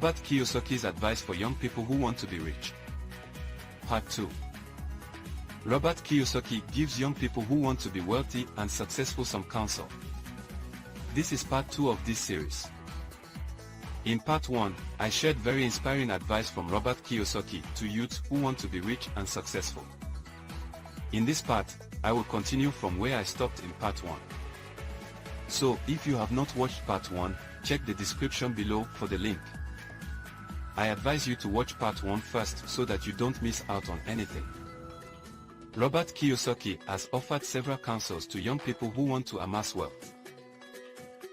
Robert Kiyosaki's advice for young people who want to be rich. Part 2. Robert Kiyosaki gives young people who want to be wealthy and successful some counsel. This is part 2 of this series. In part 1, I shared very inspiring advice from Robert Kiyosaki to youths who want to be rich and successful. In this part, I will continue from where I stopped in part 1. So, if you have not watched part 1, check the description below for the link. I advise you to watch part 1 first so that you don't miss out on anything. Robert Kiyosaki has offered several counsels to young people who want to amass wealth.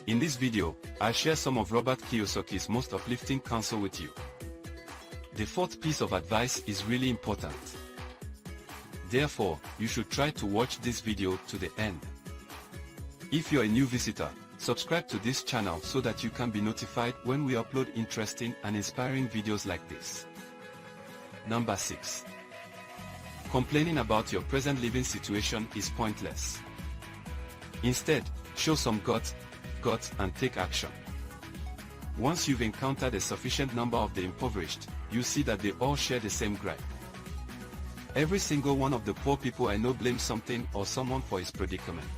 In this video, I'll share some of Robert Kiyosaki's most uplifting counsel with you. The fourth piece of advice is really important. Therefore, you should try to watch this video to the end. If you're a new visitor, subscribe to this channel so that you can be notified when we upload interesting and inspiring videos like this. Number 6. Complaining about your present living situation is pointless. Instead, show some guts, and take action. Once you've encountered a sufficient number of the impoverished, you see that they all share the same gripe. Every single one of the poor people I know blames something or someone for his predicament.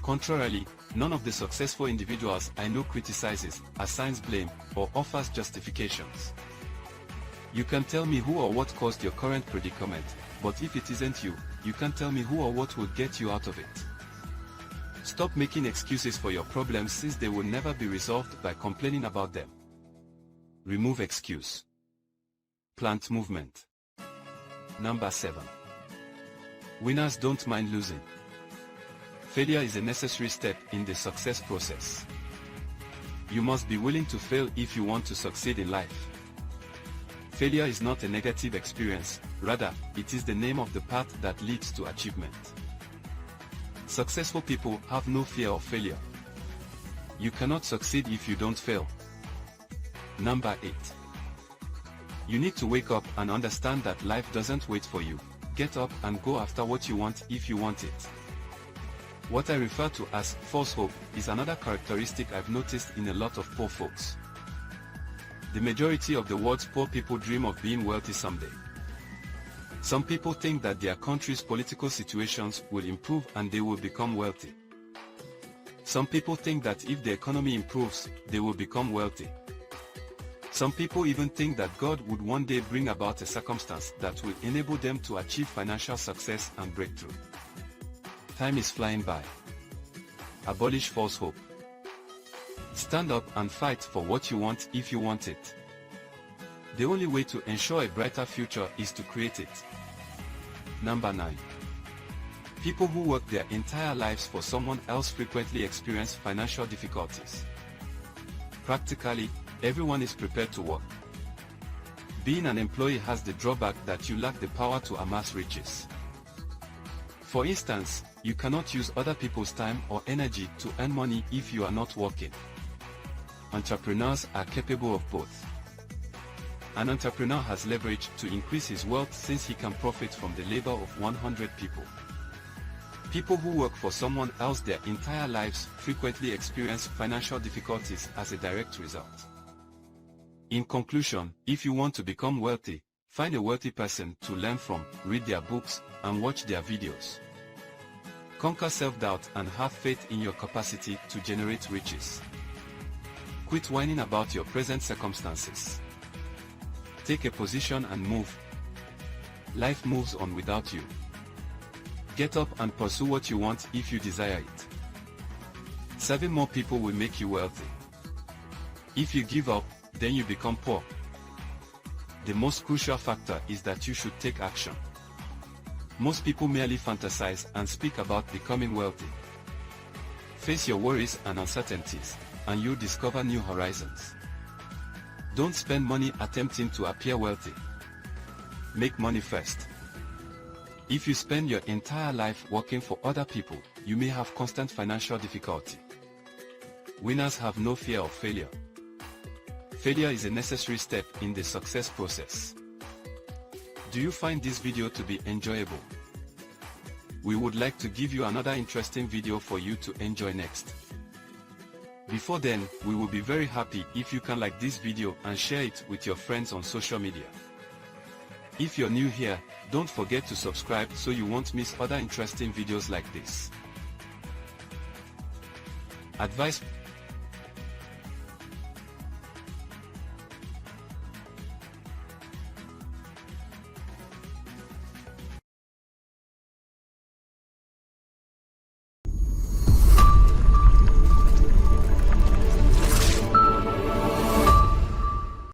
Contrarily, none of the successful individuals I know criticizes, assigns blame, or offers justifications. You can tell me who or what caused your current predicament, but if it isn't you, you can't tell me who or what will get you out of it. Stop making excuses for your problems since they will never be resolved by complaining about them. Remove excuse. Plant movement. Number 7. Winners don't mind losing. Failure is a necessary step in the success process. You must be willing to fail if you want to succeed in life. Failure is not a negative experience, rather, it is the name of the path that leads to achievement. Successful people have no fear of failure. You cannot succeed if you don't fail. Number 8. You need to wake up and understand that life doesn't wait for you. Get up and go after what you want if you want it. What I refer to as false hope is another characteristic I've noticed in a lot of poor folks. The majority of the world's poor people dream of being wealthy someday. Some people think that their country's political situations will improve and they will become wealthy. Some people think that if the economy improves, they will become wealthy. Some people even think that God would one day bring about a circumstance that will enable them to achieve financial success and breakthrough. Time is flying by. Abolish false hope. Stand up and fight for what you want if you want it. The only way to ensure a brighter future is to create it. Number 9. People who work their entire lives for someone else frequently experience financial difficulties. Practically, everyone is prepared to work. Being an employee has the drawback that you lack the power to amass riches. For instance, you cannot use other people's time or energy to earn money if you are not working. Entrepreneurs are capable of both. An entrepreneur has leverage to increase his wealth since he can profit from the labor of 100 people. People who work for someone else their entire lives frequently experience financial difficulties as a direct result. In conclusion, if you want to become wealthy, find a wealthy person to learn from, read their books, and watch their videos. Conquer self-doubt and have faith in your capacity to generate riches. Quit whining about your present circumstances. Take a position and move. Life moves on without you. Get up and pursue what you want if you desire it. Serving more people will make you wealthy. If you give up, then you become poor. The most crucial factor is that you should take action. Most people merely fantasize and speak about becoming wealthy. Face your worries and uncertainties, and you'll discover new horizons. Don't spend money attempting to appear wealthy. Make money first. If you spend your entire life working for other people, you may have constant financial difficulty. Winners have no fear of failure. Failure is a necessary step in the success process. Do you find this video to be enjoyable? We would like to give you another interesting video for you to enjoy next. Before then, we will be very happy if you can like this video and share it with your friends on social media. If you're new here, don't forget to subscribe so you won't miss other interesting videos like this. Advice.